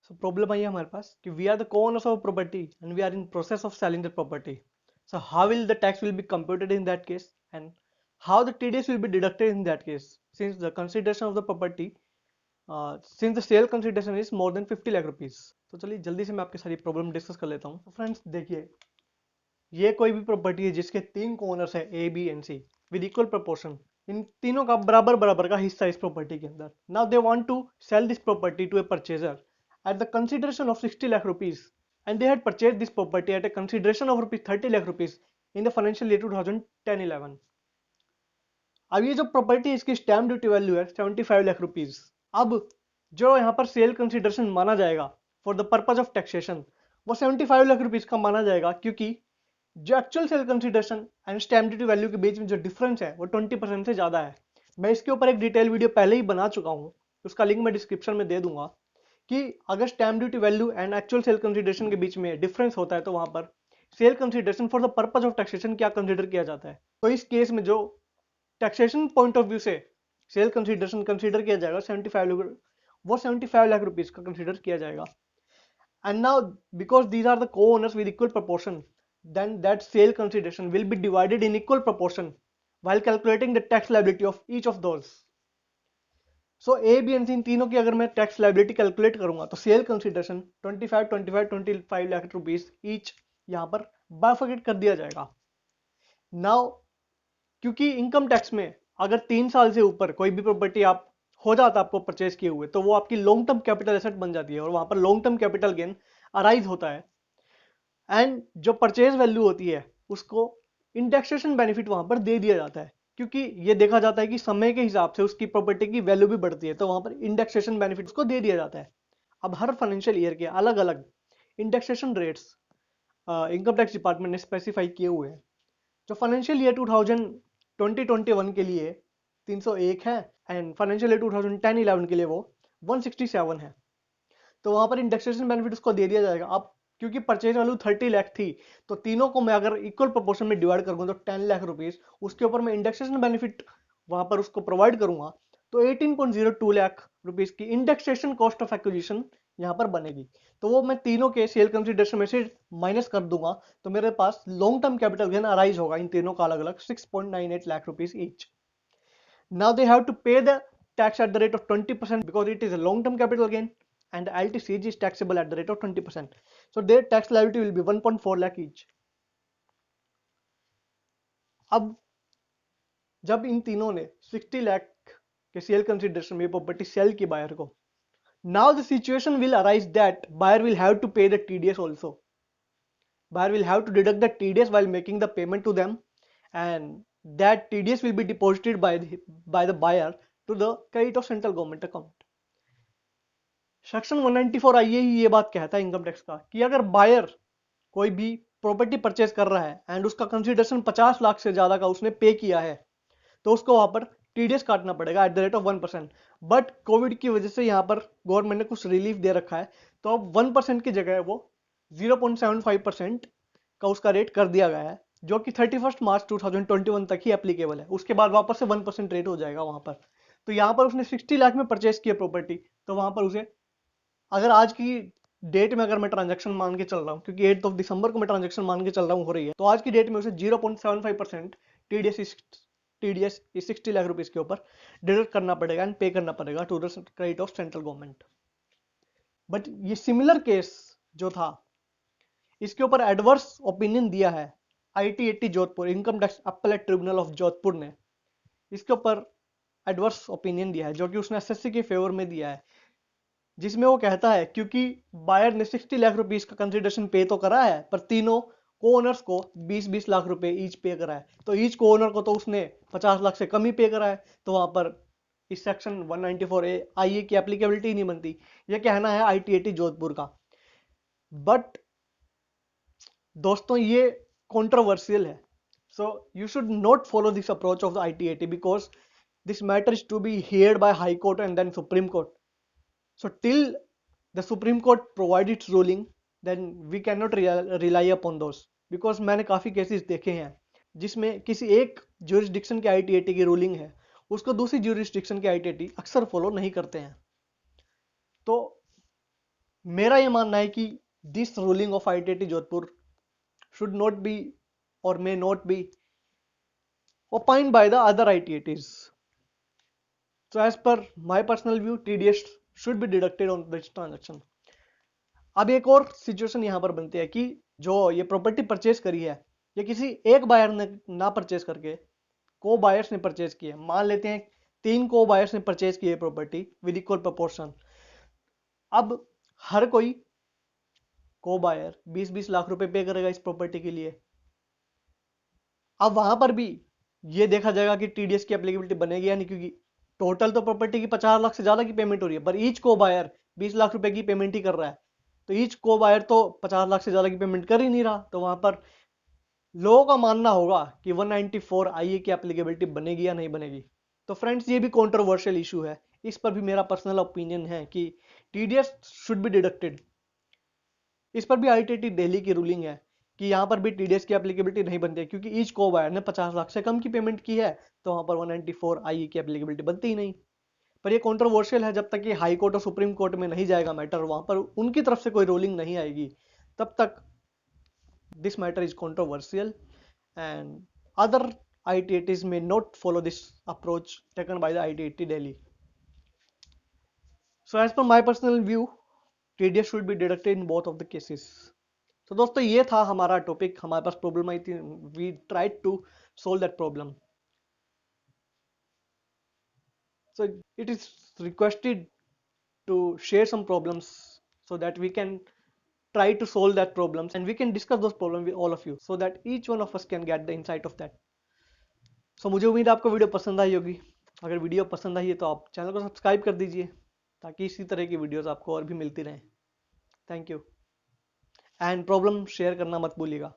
So problem आई है हमारे पास कि we are the co-owners of property and we are in process of selling the property. So how will the tax will be computed in that case, and how the TDS will be deducted in that case, since the consideration of the property, since the sale consideration is more than 50 lakh rupees. तो चलिए जल्दी से मैं आपकी सारी problem discuss कर लेता हूँ. तो फ्रेंड्स देखिए, ये कोई भी प्रॉपर्टी है जिसके 3 ओनर्स है A B and C with equal proportion. इन तीनों का बराबर बराबर का हिस्सा इस प्रॉपर्टी के अंदर. Now they want to sell this property to a purchaser at the consideration of 60 lakh rupees, and they had purchased this property at a consideration of rupees 30 lakh rupees in the financial year 2010-11. अब ये जो property इसकी stamp duty value है 75 lakh rupees. अब जो यहाँ पर sale consideration माना जाएगा for the purpose of taxation वो 75 लाख रुपीज का माना जाएगा, क्योंकि जो actual sale consideration and stamp duty value के बीच में जो डिफरेंस है वो 20% से ज्यादा है. मैं इसके ऊपर एक डिटेल वीडियो पहले ही बना चुका हूँ, उसका लिंक मैं डिस्क्रिप्शन में दे दूंगा कि अगर stamp duty value and actual sale consideration के बीच में डिफरेंस होता है तो वहां पर sale consideration for the purpose of taxation क्या कंसिडर किया जाता है. तो इस केस में जो टैक्सेशन पॉइंट ऑफ व्यू से सेल कंसिडरेशन कंसिडर किया जाएगा 75 लाख, वो 75 लाख रुपीज का कंसिडर किया जाएगा. And now because these are the co owners with equal proportion, then that sale consideration will be divided in equal proportion while calculating the tax liability of each of those. So A B and C इन तीनों की अगर मैं tax liability calculate करूंगा तो sale consideration 25 lakh rupees each यहाँ पर bifurcate कर दिया जाएगा. नाउ क्योंकि इनकम टैक्स में अगर 3 साल से ऊपर कोई भी प्रॉपर्टी आप हो जाता है आपको परचेज किए हुए, तो वो आपकी लॉन्ग टर्म कैपिटल एसेट बन जाती है और वहां पर long term capital gain arise होता है. एंड जो परचेज वैल्यू होती है उसको इंडेक्सेशन बेनिफिट वहां पर दे दिया जाता है, क्योंकि ये देखा जाता है कि समय के हिसाब से उसकी प्रॉपर्टी की वैल्यू भी बढ़ती है, तो वहां पर इंडेक्सेशन बेनिफिट उसको दे दिया जाता है. अब हर फाइनेंशियल ईयर के अलग अलग indexation rates income tax department ने स्पेसिफाई किए हुए हैं. जो फाइनेंशियल ईयर 2020-21 के लिए 301 है एंड फाइनेंशियल ईयर 2010-11 के लिए वो 167 है. तो वहां पर इंडेक्सेशन बेनिफिट उसको दे दिया जाएगा. अब क्योंकि परचेज वैल्यू 30 लाख थी, तो तीनों को मैं अगर इक्वल प्रोपोर्शन में डिवाइड करूंगा तो 10 लाख रुपीज उसके ऊपर मैं इंडेक्सेशन बेनिफिट वहां पर उसको प्रोवाइड करूंगा, तो 18.02 लाख रुपीज की इंडेक्सेशन कॉस्ट ऑफ एक्विजिशन यहाँ पर बनेगी. तो वो मैं तीनों के सेल कंसिडरेशन में से माइनस कर दूंगा, तो मेरे पास long term capital gain arise होगा इन तीनों का अलग अलग 6.98 lakh rupees each. Now they have to pay the tax at the rate of 20% because it is a long term capital gain, and the LTCG is taxable at the rate of 20%. So their tax liability will be 1.4 lakh each. अब जब इन तीनों ने 60 लाख के sale consideration में property cell की buyer को, now the situation will arise that buyer will have to pay the TDS also. Buyer will have to deduct the TDS while making the payment to them, and that TDS will be deposited by the buyer to the credit of central government account. Section 194 आइए ही ये बात कहता है income tax का कि अगर buyer कोई भी प्रॉपर्टी परचेज कर रहा है एंड उसका कंसिडरेशन 50 लाख से ज्यादा का उसने पे किया है, तो उसको वहां पर टीडीएस काटना पड़ेगा at the rate of 1%. But Covid की वजह से यहाँ पर गवर्नमेंट ने कुछ रिलीफ दे रखा है, तो अब 1% की जगह वो 0.75% का उसका रेट कर दिया गया है, जो कि 31 मार्च 2021 तक ही एप्लीकेबल है. उसके बाद वापस से 1% रेट हो जाएगा वहां पर. तो यहाँ पर उसने 60 लाख में परचेज किया प्रॉपर्टी, तो वहां पर उसे अगर आज की डेट में अगर मैं ट्रांजैक्शन मान के चल रहा हूँ, क्योंकि 8 दिसंबर को मैं ट्रांजैक्शन मान के चल रहा हूँ हो रही है, तो आज की डेट में उसे 0.75% टीडीएस 60 लाख रुपीस के ऊपर डिडक्ट करना पड़ेगा एंड पे करना पड़ेगा to the credit of central government. But ये सिमिलर केस जो था, इसके ऊपर एडवर्स ओपिनियन दिया है ITAT Jodhpur, income tax appellate tribunal of Jodhpur ने इसके ऊपर एडवर्स ओपिनियन दिया है, जो कि उसने एसएससी के फेवर में दिया है, जिसमें वो कहता है क्योंकि बायर ने 60 लाख रुपीस का कंसिडरेशन पे तो करा है, पर तीनों को ओनर्स को 20-20 लाख रुपए ईच पे करा है, तो ईच को ओनर को तो उसने 50 लाख से कम ही पे करा है, तो वहां पर इस सेक्शन 194A आईए की एप्लीकेबिलिटी नहीं बनती. यह कहना है ITAT जोधपुर का. बट दोस्तों ये कॉन्ट्रोवर्शियल है, so you should not follow this approach of the ITAT because this matter is to be heard by high court and then supreme court. So till the Supreme Court provide its ruling, then we cannot rely upon those, because मैंने काफी cases देखे हैं जिसमें किसी एक jurisdiction के ITAT की ruling है, उसको दूसरी ज्यूरिसडिक्शन के ITAT अक्सर फॉलो नहीं करते हैं. तो मेरा ये मानना है कि this ruling of ITT Jodhpur should not be or may not be opined by the other ITTs. So as per my personal view, TDS should be deducted on this transaction. अब एक और सिचुएशन यहां पर बनती है कि जो ये प्रॉपर्टी परचेज करी है ये किसी एक बायर ने ना परचेज करके को बायर्स ने परचेज की है। मान लेते हैं 3 को बायर्स ने परचेज की है प्रॉपर्टी विद इक्वल प्रोपोर्शन। अब हर कोई को बायर 20-20 लाख रुपए पे करेगा इस प्रॉपर्टी के लिए। अब वहां पर भी ये देखा जाएगा कि टीडीएस की एप्लीकेबिलिटी बनेगी या नहीं, क्योंकि टोटल तो प्रॉपर्टी की 50 लाख से ज्यादा की पेमेंट हो रही है, पर ईच को बायर 20 लाख रुपए की पेमेंट ही कर रहा है, तो ईच को बायर तो 50 लाख से ज्यादा की पेमेंट कर ही नहीं रहा। तो वहां पर लोगों का मानना होगा कि 194 आईए की एप्लीकेबिलिटी बनेगी या नहीं बनेगी। तो फ्रेंड्स ये भी कंट्रोवर्शियल इशू है, इस पर भी मेरा पर्सनल ओपिनियन है कि टीडीएस शुड बी डिडक्टेड। इस पर भी आईटीटी दिल्ली की रूलिंग है कि यहां पर भी टीडीएस की एप्लीकेबिलिटी नहीं बनती है, क्योंकि ईच को बायर ने 50 लाख से कम की पेमेंट की है, तो वहां पर 194 आईई की एप्लीकेबिलिटी बनती ही नहीं। पर ये कंट्रोवर्शियल है, जब तक ये हाई कोर्ट और सुप्रीम कोर्ट में नहीं जाएगा मैटर, वहां पर उनकी तरफ से कोई रूलिंग नहीं आएगी, तब तक this matter is controversial and other ITTs may not follow this approach taken by the ITT Delhi. So as per my personal view, TDS should be deducted in both of the cases. तो दोस्तों ये था हमारा topic, हमारे पास problem आई थी, we tried to solve that problem. So it is requested to share some problems so that we can try to solve that problems and we can discuss those problems with all of you so that each one of us can get the insight of that. So मुझे उम्मीद है आपको video पसंद आई होगी। अगर video पसंद आई है तो आप चैनल को सब्सक्राइब कर दीजिए ताकि इसी तरह की वीडियोस आपको और भी मिलती रहें। Thank you and problem share करना मत भूलिएगा।